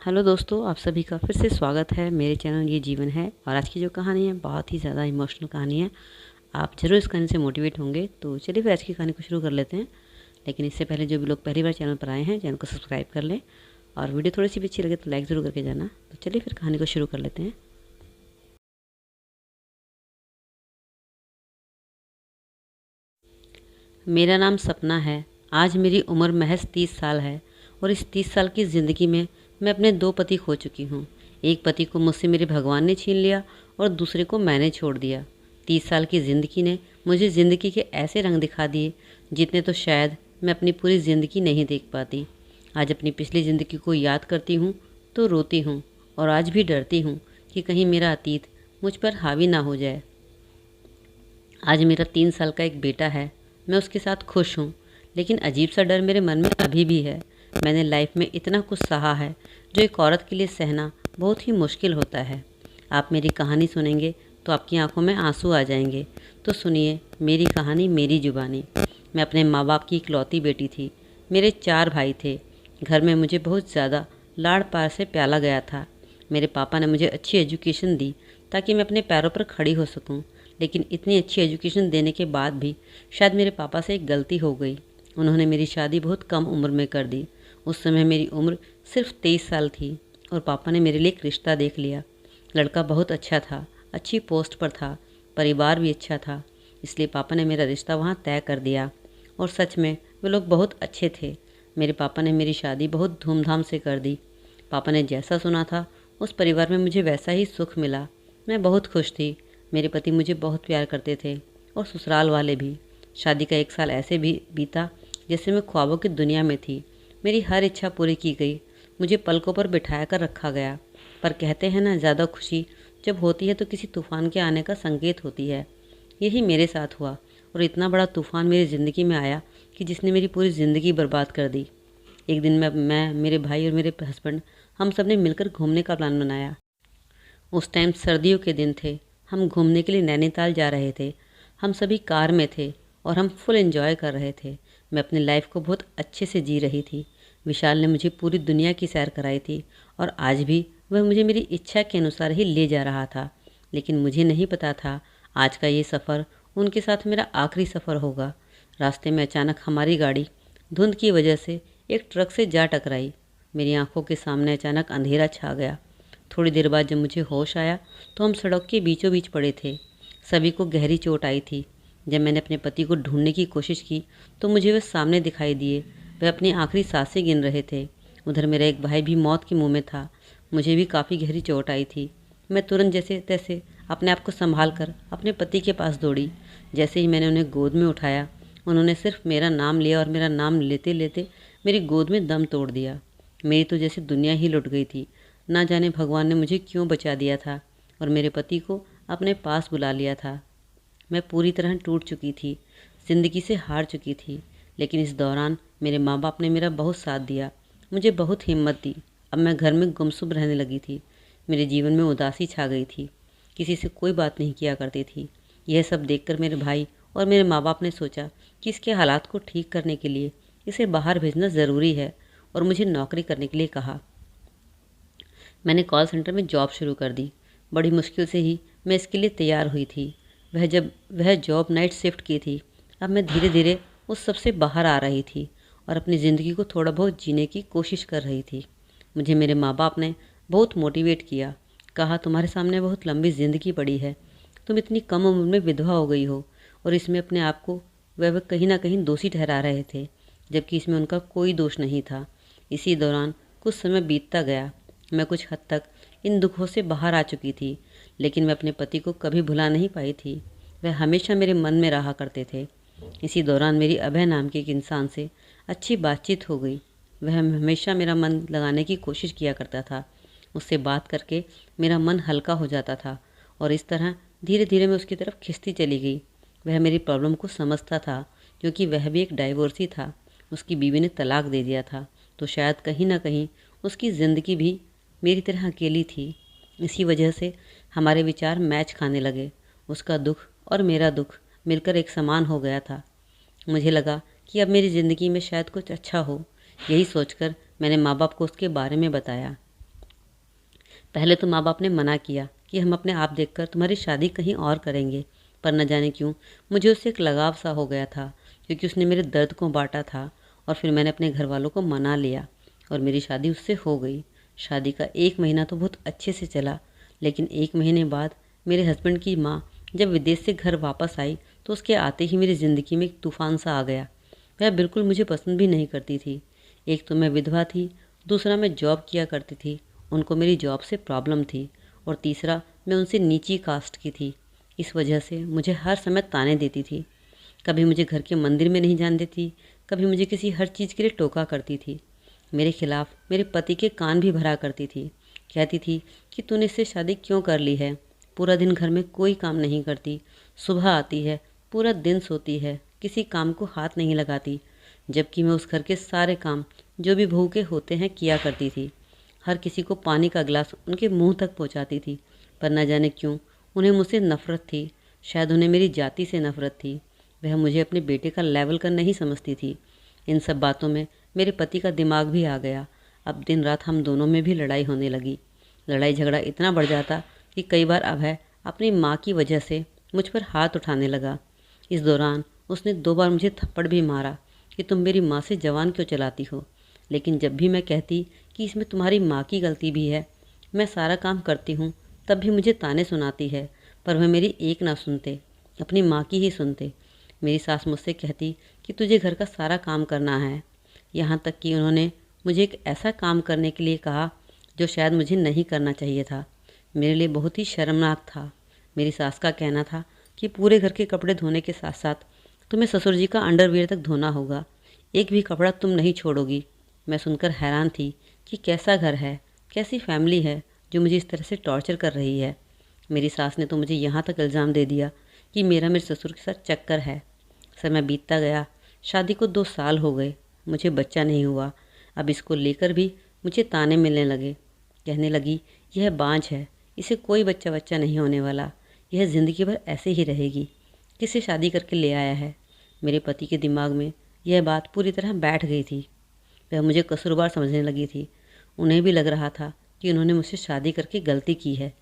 Hello दोस्तों, आप सभी का फिर से स्वागत है मेरे चैनल ये जीवन है। और आज की जो कहानी है बहुत ही ज़्यादा इमोशनल कहानी है। आप ज़रूर इस कहानी से मोटिवेट होंगे। तो चलिए फिर आज की कहानी को शुरू कर लेते हैं। लेकिन इससे पहले जो भी लोग पहली बार चैनल पर आए हैं, चैनल को सब्सक्राइब कर लें और वीडियो थोड़ी सी भी अच्छी लगे तो लाइक ज़रूर करके जाना। तो चलिए फिर कहानी को शुरू कर लेते हैं। मेरा नाम सपना है। आज मेरी उम्र महज 30 साल है और इस 30 साल की ज़िंदगी में मैं अपने 2 पति खो चुकी हूँ। एक पति को मुझसे मेरे भगवान ने छीन लिया और दूसरे को मैंने छोड़ दिया। 30 साल की ज़िंदगी ने मुझे ज़िंदगी के ऐसे रंग दिखा दिए जितने तो शायद मैं अपनी पूरी ज़िंदगी नहीं देख पाती। आज अपनी पिछली ज़िंदगी को याद करती हूँ तो रोती हूँ और आज भी डरती हूँ कि कहीं मेरा अतीत मुझ पर हावी ना हो जाए। आज मेरा 3 साल का एक बेटा है। मैं उसके साथ खुश हूँ, लेकिन अजीब सा डर मेरे मन में अभी भी है। मैंने लाइफ में इतना कुछ सहा है जो एक औरत के लिए सहना बहुत ही मुश्किल होता है। आप मेरी कहानी सुनेंगे तो आपकी आंखों में आंसू आ जाएंगे। तो सुनिए मेरी कहानी, मेरी जुबानी। मैं अपने माँ बाप की इकलौती बेटी थी। मेरे 4 भाई थे। घर में मुझे बहुत ज़्यादा लाड़ प्यार से प्याला गया था। मेरे पापा ने मुझे अच्छी एजुकेशन दी ताकि मैं अपने पैरों पर खड़ी हो सकूं। लेकिन इतनी अच्छी एजुकेशन देने के बाद भी शायद मेरे पापा से एक गलती हो गई। उन्होंने मेरी शादी बहुत कम उम्र में कर दी। उस समय मेरी उम्र सिर्फ 23 साल थी और पापा ने मेरे लिए एक रिश्ता देख लिया। लड़का बहुत अच्छा था, अच्छी पोस्ट पर था, परिवार भी अच्छा था, इसलिए पापा ने मेरा रिश्ता वहाँ तय कर दिया। और सच में वे लोग बहुत अच्छे थे। मेरे पापा ने मेरी शादी बहुत धूमधाम से कर दी। पापा ने जैसा सुना था उस परिवार में मुझे वैसा ही सुख मिला। मैं बहुत खुश थी। मेरे पति मुझे बहुत प्यार करते थे और ससुराल वाले भी। शादी का 1 साल ऐसे भी बीता जैसे मैं ख्वाबों की दुनिया में थी। मेरी हर इच्छा पूरी की गई। मुझे पलकों पर बिठाया कर रखा गया। पर कहते हैं ना, ज़्यादा खुशी जब होती है तो किसी तूफान के आने का संकेत होती है। यही मेरे साथ हुआ और इतना बड़ा तूफान मेरी ज़िंदगी में आया कि जिसने मेरी पूरी ज़िंदगी बर्बाद कर दी। एक दिन मैं मेरे भाई और मेरे हस्बैंड, हम सब ने मिलकर घूमने का प्लान बनाया। उस टाइम सर्दियों के दिन थे। हम घूमने के लिए नैनीताल जा रहे थे। हम सभी कार में थे और हम फुल एंजॉय कर रहे थे। मैं अपनी लाइफ को बहुत अच्छे से जी रही थी। विशाल ने मुझे पूरी दुनिया की सैर कराई थी और आज भी वह मुझे मेरी इच्छा के अनुसार ही ले जा रहा था। लेकिन मुझे नहीं पता था आज का ये सफ़र उनके साथ मेरा आखिरी सफ़र होगा। रास्ते में अचानक हमारी गाड़ी धुंध की वजह से एक ट्रक से जा टकराई। मेरी आंखों के सामने अचानक अंधेरा छा गया। थोड़ी देर बाद जब मुझे होश आया तो हम सड़क के बीचों बीच पड़े थे। सभी को गहरी चोट आई थी। जब मैंने अपने पति को ढूंढने की कोशिश की तो मुझे वे सामने दिखाई दिए। वे अपनी आखिरी सांसें गिन रहे थे। उधर मेरा एक भाई भी मौत के मुंह में था। मुझे भी काफ़ी गहरी चोट आई थी। मैं तुरंत जैसे तैसे अपने आप को संभाल कर अपने पति के पास दौड़ी। जैसे ही मैंने उन्हें गोद में उठाया, उन्होंने सिर्फ मेरा नाम लिया और मेरा नाम लेते लेते मेरी गोद में दम तोड़ दिया। मेरी तो जैसे दुनिया ही लुट गई थी। ना जाने भगवान ने मुझे क्यों बचा दिया था और मेरे पति को अपने पास बुला लिया था। मैं पूरी तरह टूट चुकी थी, ज़िंदगी से हार चुकी थी। लेकिन इस दौरान मेरे माँ बाप ने मेरा बहुत साथ दिया, मुझे बहुत हिम्मत दी। अब मैं घर में गुमसुम रहने लगी थी। मेरे जीवन में उदासी छा गई थी। किसी से कोई बात नहीं किया करती थी। यह सब देखकर मेरे भाई और मेरे माँ बाप ने सोचा कि इसके हालात को ठीक करने के लिए इसे बाहर भेजना ज़रूरी है और मुझे नौकरी करने के लिए कहा। मैंने कॉल सेंटर में जॉब शुरू कर दी। बड़ी मुश्किल से ही मैं इसके लिए तैयार हुई थी। वह जॉब नाइट शिफ्ट की थी। अब मैं धीरे धीरे उस सब से बाहर आ रही थी और अपनी ज़िंदगी को थोड़ा बहुत जीने की कोशिश कर रही थी। मुझे मेरे माँ बाप ने बहुत मोटिवेट किया। कहा, तुम्हारे सामने बहुत लंबी ज़िंदगी पड़ी है। तुम इतनी कम उम्र में विधवा हो गई हो। और इसमें अपने आप को वह कहीं ना कहीं दोषी ठहरा रहे थे, जबकि इसमें उनका कोई दोष नहीं था। इसी दौरान कुछ समय बीतता गया। मैं कुछ हद तक इन दुखों से बाहर आ चुकी थी, लेकिन मैं अपने पति को कभी भुला नहीं पाई थी। वह हमेशा मेरे मन में रहा करते थे। इसी दौरान मेरी अभय नाम के एक इंसान से अच्छी बातचीत हो गई। वह हमेशा मेरा मन लगाने की कोशिश किया करता था। उससे बात करके मेरा मन हल्का हो जाता था और इस तरह धीरे धीरे मैं उसकी तरफ खिंचती चली गई। वह मेरी प्रॉब्लम को समझता था, क्योंकि वह भी एक डाइवोर्सी था। उसकी बीवी ने तलाक दे दिया था, तो शायद कहीं ना कहीं उसकी ज़िंदगी भी मेरी तरह अकेली थी। इसी वजह से हमारे विचार मैच खाने लगे। उसका दुख और मेरा दुख मिलकर एक समान हो गया था। मुझे लगा कि अब मेरी ज़िंदगी में शायद कुछ अच्छा हो। यही सोचकर मैंने माँ बाप को उसके बारे में बताया। पहले तो माँ बाप ने मना किया कि हम अपने आप देखकर तुम्हारी शादी कहीं और करेंगे, पर न जाने क्यों मुझे उससे एक लगाव सा हो गया था, क्योंकि उसने मेरे दर्द को बांटा था। और फिर मैंने अपने घर वालों को मना लिया और मेरी शादी उससे हो गई। शादी का 1 महीना तो बहुत अच्छे से चला, लेकिन 1 महीने बाद मेरे हस्बैंड की माँ जब विदेश से घर वापस आई तो उसके आते ही मेरी ज़िंदगी में एक तूफ़ान सा आ गया। वह बिल्कुल मुझे पसंद भी नहीं करती थी। एक तो मैं विधवा थी, दूसरा मैं जॉब किया करती थी, उनको मेरी जॉब से प्रॉब्लम थी, और तीसरा मैं उनसे नीची कास्ट की थी। इस वजह से मुझे हर समय ताने देती थी। कभी मुझे घर के मंदिर में नहीं जाने देती, कभी मुझे किसी हर चीज़ के लिए टोका करती थी। मेरे खिलाफ मेरे पति के कान भी भरा करती थी। कहती थी कि तूने इससे शादी क्यों कर ली है, पूरा दिन घर में कोई काम नहीं करती, सुबह आती है, पूरा दिन सोती है, किसी काम को हाथ नहीं लगाती। जबकि मैं उस घर के सारे काम जो भी बहू के होते हैं किया करती थी। हर किसी को पानी का गिलास उनके मुंह तक पहुंचाती थी। पर न जाने क्यों उन्हें मुझसे नफ़रत थी। शायद उन्हें मेरी जाति से नफ़रत थी। वह मुझे अपने बेटे का लेवल का नहीं समझती थी। इन सब बातों में मेरे पति का दिमाग भी आ गया। अब दिन रात हम दोनों में भी लड़ाई होने लगी। लड़ाई झगड़ा इतना बढ़ जाता कि कई बार अभय अपनी माँ की वजह से मुझ पर हाथ उठाने लगा। इस दौरान उसने 2 बार मुझे थप्पड़ भी मारा कि तुम मेरी माँ से जवान क्यों चलाती हो। लेकिन जब भी मैं कहती कि इसमें तुम्हारी माँ की गलती भी है, मैं सारा काम करती हूँ, तब भी मुझे ताने सुनाती है। पर वह मेरी एक ना सुनते, अपनी माँ की ही सुनते। मेरी सास मुझसे कहती कि तुझे घर का सारा काम करना है। यहाँ तक कि उन्होंने मुझे एक ऐसा काम करने के लिए कहा जो शायद मुझे नहीं करना चाहिए था। मेरे लिए बहुत ही शर्मनाक था। मेरी सास का कहना था कि पूरे घर के कपड़े धोने के साथ साथ तुम्हें ससुर जी का अंडरवियर तक धोना होगा, एक भी कपड़ा तुम नहीं छोड़ोगी। मैं सुनकर हैरान थी कि कैसा घर है, कैसी फैमिली है जो मुझे इस तरह से टॉर्चर कर रही है। मेरी सास ने तो मुझे यहाँ तक इल्ज़ाम दे दिया कि मेरा मेरे ससुर के साथ चक्कर है। समय बीतता गया, शादी को 2 साल हो गए, मुझे बच्चा नहीं हुआ। अब इसको लेकर भी मुझे ताने मिलने लगे। कहने लगी यह बांझ है, इसे कोई बच्चा बच्चा नहीं होने वाला, यह ज़िंदगी भर ऐसे ही रहेगी, किससे शादी करके ले आया है। मेरे पति के दिमाग में यह बात पूरी तरह बैठ गई थी। वह मुझे कसूरवार समझने लगी थी। उन्हें भी लग रहा था कि उन्होंने मुझसे शादी करके गलती की है।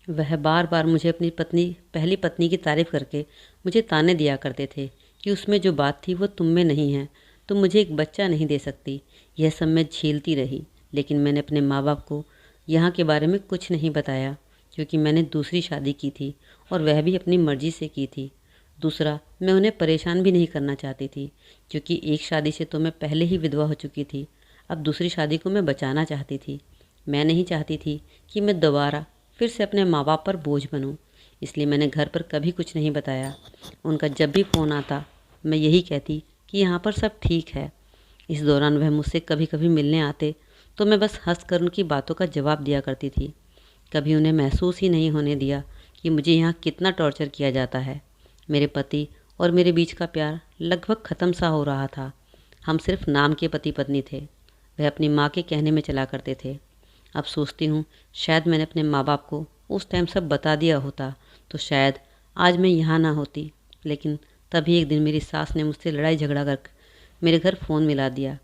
वह बार बार मुझे अपनी पहली पत्नी की तारीफ़ करके मुझे ताने दिया करते थे कि उसमें जो बात थी वो तुम में नहीं है, तुम मुझे एक बच्चा नहीं दे सकती। यह सब मैं झेलती रही, लेकिन मैंने अपने माँ बाप को यहाँ के बारे में कुछ नहीं बताया, क्योंकि मैंने दूसरी शादी की थी और वह भी अपनी मर्ज़ी से की थी। दूसरा, मैं उन्हें परेशान भी नहीं करना चाहती थी, क्योंकि एक शादी से तो मैं पहले ही विधवा हो चुकी थी। अब दूसरी शादी को मैं बचाना चाहती थी। मैं नहीं चाहती थी कि मैं दोबारा फिर से अपने माँ बाप पर बोझ बनूं। इसलिए मैंने घर पर कभी कुछ नहीं बताया। उनका जब भी फ़ोन आता मैं यही कहती कि यहाँ पर सब ठीक है। इस दौरान वह मुझसे कभी कभी मिलने आते तो मैं बस हंस कर उनकी बातों का जवाब दिया करती थी। कभी उन्हें महसूस ही नहीं होने दिया कि मुझे यहाँ कितना टॉर्चर किया जाता है। मेरे पति और मेरे बीच का प्यार लगभग ख़त्म सा हो रहा था। हम सिर्फ नाम के पति पत्नी थे। वह अपनी माँ के कहने में चला करते थे। अब सोचती हूँ शायद मैंने अपने माँ बाप को उस टाइम सब बता दिया होता तो शायद आज मैं यहाँ ना होती। लेकिन तभी एक दिन मेरी सास ने मुझसे लड़ाई झगड़ा कर मेरे घर फ़ोन मिला दिया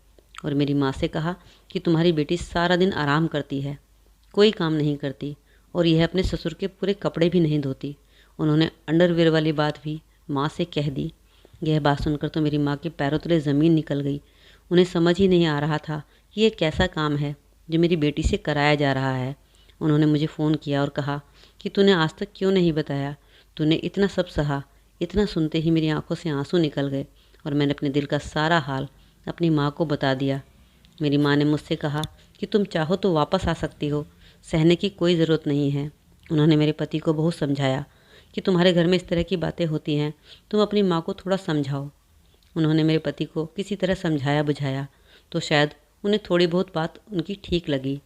और मेरी माँ से कहा कि तुम्हारी बेटी सारा दिन आराम करती है, कोई काम नहीं करती, और यह अपने ससुर के पूरे कपड़े भी नहीं धोती। उन्होंने अंडरवियर वाली बात भी माँ से कह दी। यह बात सुनकर तो मेरी माँ के पैरों तले ज़मीन निकल गई। उन्हें समझ ही नहीं आ रहा था कि यह कैसा काम है जो मेरी बेटी से कराया जा रहा है। उन्होंने मुझे फ़ोन किया और कहा कि तूने आज तक क्यों नहीं बताया, तूने इतना सब सहा। इतना सुनते ही मेरी आंखों से आंसू निकल गए और मैंने अपने दिल का सारा हाल अपनी माँ को बता दिया। मेरी माँ ने मुझसे कहा कि तुम चाहो तो वापस आ सकती हो, सहने की कोई ज़रूरत नहीं है। उन्होंने मेरे पति को बहुत समझाया कि तुम्हारे घर में इस तरह की बातें होती हैं, तुम अपनी माँ को थोड़ा समझाओ। उन्होंने मेरे पति को किसी तरह समझाया बुझाया तो शायद उन्हें थोड़ी बहुत बात उनकी ठीक लगी।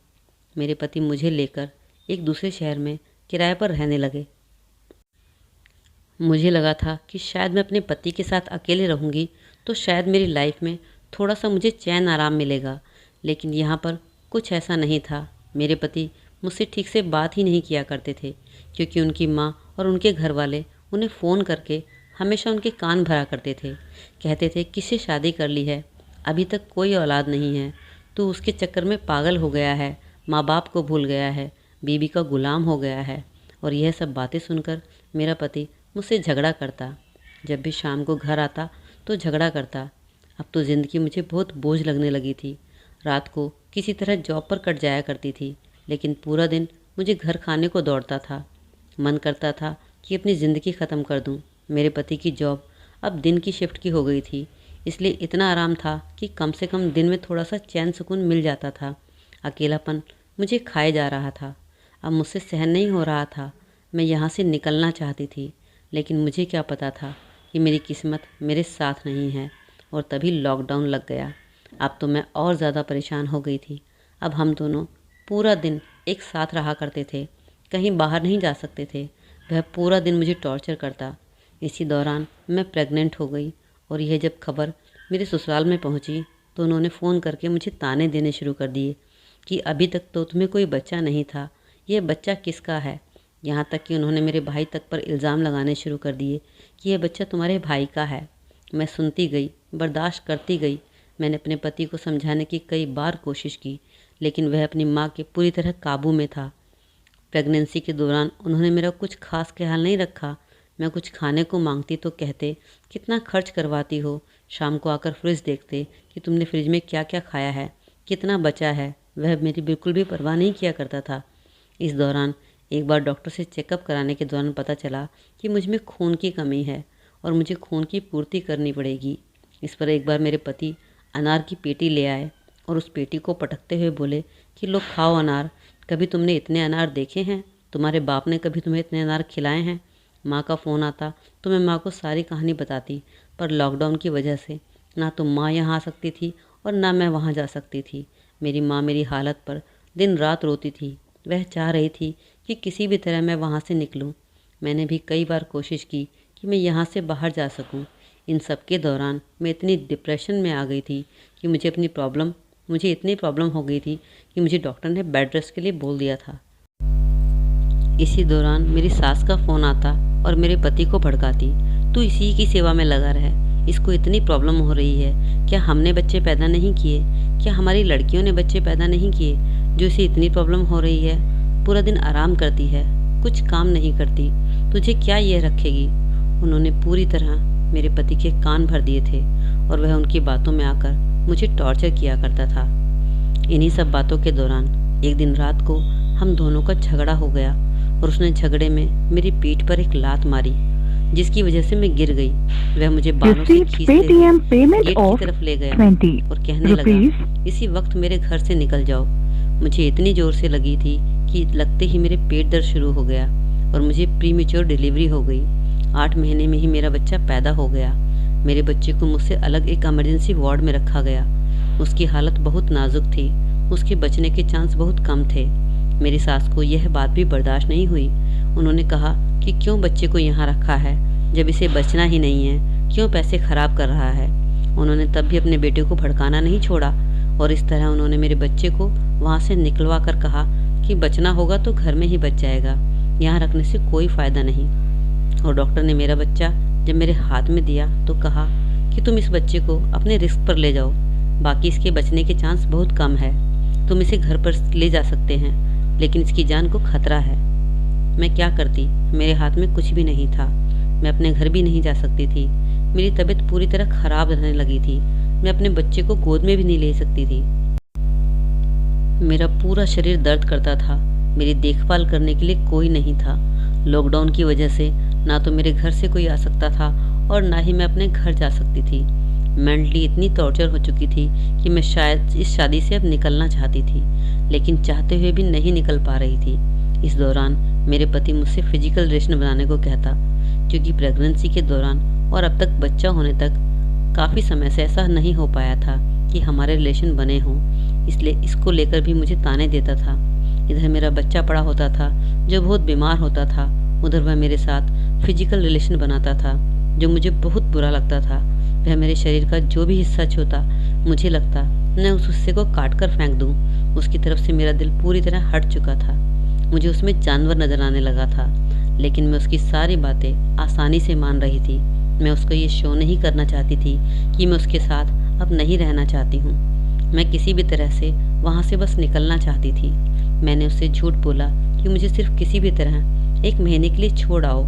मेरे पति मुझे लेकर एक दूसरे शहर में किराए पर रहने लगे। मुझे लगा था कि शायद मैं अपने पति के साथ अकेले रहूँगी तो शायद मेरी लाइफ में थोड़ा सा मुझे चैन आराम मिलेगा, लेकिन यहाँ पर कुछ ऐसा नहीं था। मेरे पति मुझसे ठीक से बात ही नहीं किया करते थे, क्योंकि उनकी माँ और उनके घर वाले उन्हें फ़ोन करके हमेशा उनके कान भरा करते थे। कहते थे किससे शादी कर ली है, अभी तक कोई औलाद नहीं है, तू उसके चक्कर में पागल हो गया है, माँ बाप को भूल गया है, बीवी का गुलाम हो गया है। और यह सब बातें सुनकर मेरा पति मुझसे झगड़ा करता। जब भी शाम को घर आता तो झगड़ा करता। अब तो ज़िंदगी मुझे बहुत बोझ लगने लगी थी। रात को किसी तरह जॉब पर कट जाया करती थी, लेकिन पूरा दिन मुझे घर खाने को दौड़ता था। मन करता था कि अपनी ज़िंदगी ख़त्म कर दूं। मेरे पति की जॉब अब दिन की शिफ्ट की हो गई थी, इसलिए इतना आराम था कि कम से कम दिन में थोड़ा सा चैन सुकून मिल जाता था। अकेलापन मुझे खाए जा रहा था। अब मुझसे सहन नहीं हो रहा था। मैं यहाँ से निकलना चाहती थी, लेकिन मुझे क्या पता था कि मेरी किस्मत मेरे साथ नहीं है। और तभी लॉकडाउन लग गया। अब तो मैं और ज़्यादा परेशान हो गई थी। अब हम दोनों पूरा दिन एक साथ रहा करते थे, कहीं बाहर नहीं जा सकते थे। वह पूरा दिन मुझे टॉर्चर करता। इसी दौरान मैं प्रेग्नेंट हो गई और यह जब खबर मेरे ससुराल में पहुंची तो उन्होंने फ़ोन करके मुझे ताने देने शुरू कर दिए कि अभी तक तो तुम्हें कोई बच्चा नहीं था, यह बच्चा किसका है। यहाँ तक कि उन्होंने मेरे भाई तक पर इल्ज़ाम लगाने शुरू कर दिए कि यह बच्चा तुम्हारे भाई का है। मैं सुनती गई, बर्दाश्त करती गई। मैंने अपने पति को समझाने की कई बार कोशिश की, लेकिन वह अपनी माँ के पूरी तरह काबू में था। प्रेगनेंसी के दौरान उन्होंने मेरा कुछ खास ख्याल नहीं रखा। मैं कुछ खाने को मांगती तो कहते, कितना खर्च करवाती हो। शाम को आकर फ्रिज देखते कि तुमने फ्रिज में क्या क्या खाया है, कितना बचा है। वह मेरी बिल्कुल भी परवाह नहीं किया करता था। इस दौरान एक बार डॉक्टर से चेकअप कराने के दौरान पता चला कि मुझ में खून की कमी है और मुझे खून की पूर्ति करनी पड़ेगी। इस पर एक बार मेरे पति अनार की पेटी ले आए और उस पेटी को पटकते हुए बोले कि लो खाओ अनार। कभी तुमने इतने अनार देखे हैं? तुम्हारे बाप ने कभी तुम्हें इतने अनार खिलाए हैं? माँ का फ़ोन आता तो मैं माँ को सारी कहानी बताती, पर लॉकडाउन की वजह से ना तो माँ यहाँ आ सकती थी और ना मैं वहाँ जा सकती थी। मेरी माँ मेरी हालत पर दिन रात रोती थी। वह चाह रही थी कि किसी भी तरह मैं वहाँ से निकलूँ। मैंने भी कई बार कोशिश की कि मैं यहाँ से बाहर जा सकूँ। इन सब के दौरान मैं इतनी डिप्रेशन में आ गई थी कि मुझे इतनी प्रॉब्लम हो गई थी कि मुझे डॉक्टर ने बेड रेस्ट के लिए बोल दिया था। इसी दौरान मेरी सास का फ़ोन आता और मेरे पति को भड़काती, तू इसी की सेवा में लगा रहे, इसको इतनी प्रॉब्लम हो रही है। क्या हमने बच्चे पैदा नहीं किए? क्या हमारी लड़कियों ने बच्चे पैदा नहीं किए जो इसे इतनी प्रॉब्लम हो रही है? पूरा दिन आराम करती है, कुछ काम नहीं करती, तुझे क्या ये रखेगी? उन्होंने पूरी तरह मेरे पति के कान भर दिए थे और वह उनकी बातों में आकर मुझे टॉर्चर किया करता था। इन्हीं सब बातों के दौरान एक दिन रात को हम दोनों का झगड़ा हो गया और उसने झगड़े में मेरी पीठ पर एक लात मारी, जिसकी वजह से मैं गिर गई। वह मुझे बालों से खींचते हुए गेट की तरफ ले गया और कहने लगा, इसी वक्त मेरे घर से निकल जाओ। मुझे इतनी जोर से लगी थी कि लगते ही मेरे पेट दर्द शुरू हो गया और मुझे प्रीमेच्योर डिलीवरी हो गई। 8 महीने में ही मेरा बच्चा पैदा हो गया। मेरे बच्चे को मुझसे अलग एक इमरजेंसी वार्ड में रखा गया। उसकी हालत बहुत नाजुक थी, उसके बचने के चांस बहुत कम थे। मेरी सास को यह बात भी बर्दाश्त नहीं हुई। उन्होंने कहा कि क्यों बच्चे को यहाँ रखा है जब इसे बचना ही नहीं है, क्यों पैसे खराब कर रहा है। उन्होंने तब भी अपने बेटे को भड़काना नहीं छोड़ा और इस तरह उन्होंने मेरे बच्चे को वहाँ से निकलवा कर कहा कि बचना होगा तो घर में ही बच जाएगा, यहाँ रखने से कोई फ़ायदा नहीं। और डॉक्टर ने मेरा बच्चा जब मेरे हाथ में दिया तो कहा कि तुम इस बच्चे को अपने रिस्क पर ले जाओ, बाकी इसके बचने के चांस बहुत कम है। तुम इसे घर पर ले जा सकते हैं, लेकिन इसकी जान को खतरा है। मैं क्या करती? मेरे हाथ में कुछ भी नहीं था। मैं अपने घर भी नहीं जा सकती थी। मेरी तबीयत पूरी तरह खराब रहने लगी थी। मैं अपने बच्चे को गोद में भी नहीं ले सकती थी। मेरा पूरा शरीर दर्द करता था। मेरी देखभाल करने के लिए कोई नहीं था। लॉकडाउन की वजह से ना तो मेरे घर से कोई आ सकता था और ना ही मैं अपने घर जा सकती थी। मेंटली इतनी टॉर्चर हो चुकी थी कि मैं शायद इस शादी से अब निकलना चाहती थी, लेकिन चाहते हुए भी नहीं निकल पा रही थी। इस दौरान मेरे पति मुझसे फिजिकल रिलेशन बनाने को कहता, क्योंकि प्रेगनेंसी के दौरान और अब तक बच्चा होने तक काफ़ी समय से ऐसा नहीं हो पाया था कि हमारे रिलेशन बने हों, इसलिए इसको लेकर भी मुझे ताने देता था। इधर मेरा बच्चा पड़ा होता था जो बहुत बीमार होता था, उधर वह मेरे साथ फिजिकल रिलेशन बनाता था जो मुझे बहुत बुरा लगता था। वह मेरे शरीर का जो भी हिस्सा छूता मुझे लगता मैं उस हिस्से को काट कर फेंक दूँ। उसकी तरफ से मेरा दिल पूरी तरह हट चुका था। मुझे उसमें जानवर नजर आने लगा था, लेकिन मैं उसकी सारी बातें आसानी से मान रही थी। मैं उसको ये शो नहीं करना चाहती थी कि मैं उसके साथ अब नहीं रहना चाहती हूँ। मैं किसी भी तरह से वहाँ से बस निकलना चाहती थी। मैंने उससे झूठ बोला कि मुझे सिर्फ किसी भी तरह 1 महीने के लिए छोड़ आओ।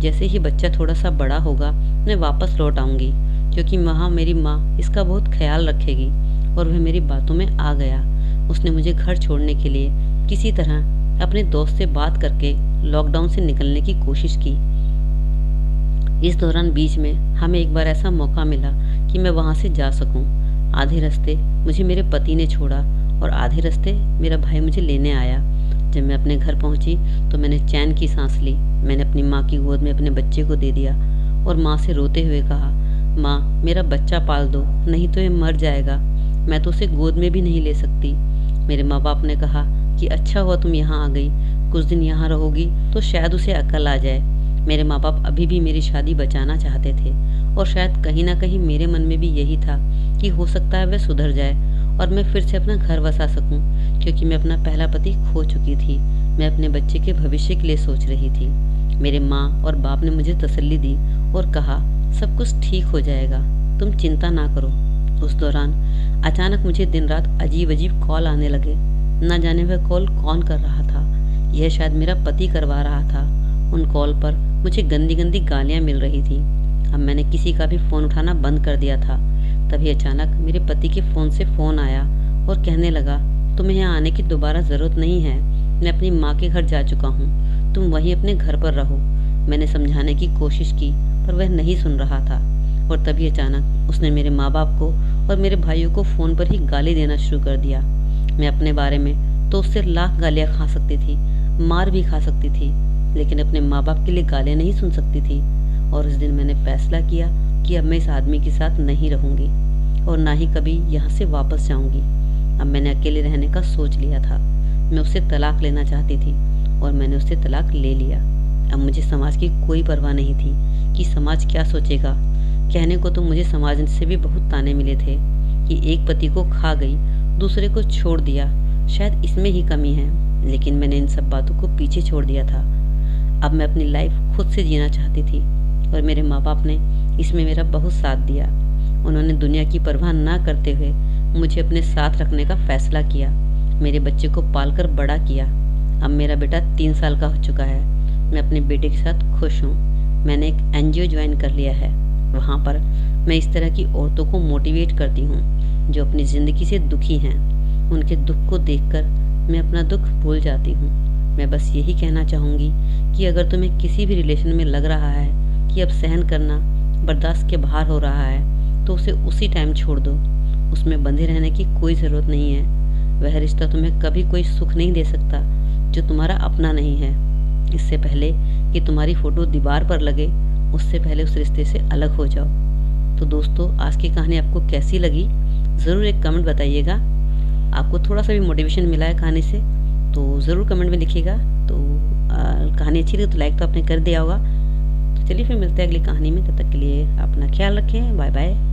जैसे ही बच्चा थोड़ा सा बड़ा होगा मैं वापस लौट आऊँगी, क्योंकि वहाँ मेरी माँ इसका बहुत ख्याल रखेगी। और वह मेरी बातों में आ गया। उसने मुझे घर छोड़ने के लिए किसी तरह अपने दोस्त से बात करके लॉकडाउन से निकलने की कोशिश की। इस दौरान बीच में हमें एक बार ऐसा मौका मिला कि मैं वहाँ से जा सकूं। आधे रास्ते मुझे मेरे पति ने छोड़ा और आधे रास्ते मेरा भाई मुझे लेने आया। जब मैं अपने घर पहुँची तो मैंने चैन की सांस ली। मैंने अपनी माँ की गोद में अपने बच्चे को दे दिया और माँ से रोते हुए कहा, माँ मेरा बच्चा पाल दो, नहीं तो ये मर जाएगा। मैं तो उसे गोद में भी नहीं ले सकती। मेरे माँ बाप ने कहा कि अच्छा हुआ तुम यहाँ आ गई, कुछ दिन यहाँ रहोगी तो शायद उसे अक्ल आ जाए। मेरे माँ बाप अभी भी मेरी शादी बचाना चाहते थे और शायद कहीं ना कहीं मेरे मन में भी यही था कि हो सकता है वह सुधर जाए और मैं फिर से अपना घर बसा सकूं, क्योंकि मैं अपना पहला पति खो चुकी थी। मैं अपने बच्चे के भविष्य के लिए सोच रही थी। मेरे माँ और बाप ने मुझे तसल्ली दी और कहा सब कुछ ठीक हो जाएगा, तुम चिंता ना करो। उस दौरान अचानक मुझे दिन रात अजीब अजीब कॉल आने लगे। न जाने वह कॉल कौन कर रहा था। यह शायद मेरा पति करवा रहा था। उन कॉल पर मुझे गंदी गंदी गालियाँ मिल रही थी। अब मैंने किसी का भी फ़ोन उठाना बंद कर दिया था। तभी अचानक मेरे पति के फ़ोन से फ़ोन आया और कहने लगा, तुम्हें यहाँ आने की दोबारा ज़रूरत नहीं है, मैं अपनी माँ के घर जा चुका हूँ, तुम वहीं अपने घर पर रहो। मैंने समझाने की कोशिश की पर वह नहीं सुन रहा था। और तभी अचानक उसने मेरे माँ बाप को और मेरे भाइयों को फ़ोन पर ही गाली देना शुरू कर दिया। मैं अपने बारे में तो उससे लाख गालियाँ खा सकती थी, मार भी खा सकती थी, लेकिन अपने माँ बाप के लिए गालियाँ नहीं सुन सकती थी। और उस दिन मैंने फैसला किया कि अब मैं इस आदमी के साथ नहीं रहूँगी और ना ही कभी यहाँ से वापस जाऊँगी। अब मैंने अकेले रहने का सोच लिया था। मैं उससे तलाक लेना चाहती थी और मैंने उससे तलाक ले लिया। अब मुझे समाज की कोई परवाह नहीं थी कि समाज क्या सोचेगा। कहने को तो मुझे समाज से भी बहुत ताने मिले थे कि एक पति को खा गई, दूसरे को छोड़ दिया, शायद इसमें ही कमी है, लेकिन मैंने इन सब बातों को पीछे छोड़ दिया था। अब मैं अपनी लाइफ खुद से जीना चाहती थी और मेरे माँ बाप ने इसमें मेरा बहुत साथ दिया। उन्होंने दुनिया की परवाह ना करते हुए मुझे अपने साथ रखने का फैसला किया। मेरे बच्चे को पालकर बड़ा किया। अब मेरा बेटा 3 साल का हो चुका है। मैं अपने बेटे के साथ खुश हूँ। मैंने एक एनजीओ ज्वाइन कर लिया है। वहाँ पर मैं इस तरह की औरतों को मोटिवेट करती हूँ जो अपनी ज़िंदगी से दुखी हैं। उनके दुख को देखकर मैं अपना दुख भूल जाती हूँ। मैं बस यही कहना चाहूँगी कि अगर तुम्हें किसी भी रिलेशन में लग रहा है कि अब सहन करना बर्दाश्त के बाहर हो रहा है तो उसे उसी टाइम छोड़ दो। उसमें बंधे रहने की कोई ज़रूरत नहीं है। वह रिश्ता तुम्हें कभी कोई सुख नहीं दे सकता जो तुम्हारा अपना नहीं है। इससे पहले कि तुम्हारी फ़ोटो दीवार पर लगे, उससे पहले उस रिश्ते से अलग हो जाओ। तो दोस्तों, आज की कहानी आपको कैसी लगी ज़रूर एक कमेंट बताइएगा। आपको थोड़ा सा भी मोटिवेशन मिला है कहानी से तो ज़रूर कमेंट में लिखिएगा। तो कहानी अच्छी लगी तो लाइक तो आपने कर दिया होगा। तो चलिए फिर मिलते हैं अगली कहानी में। तब तक के लिए अपना ख्याल रखें। Bye bye.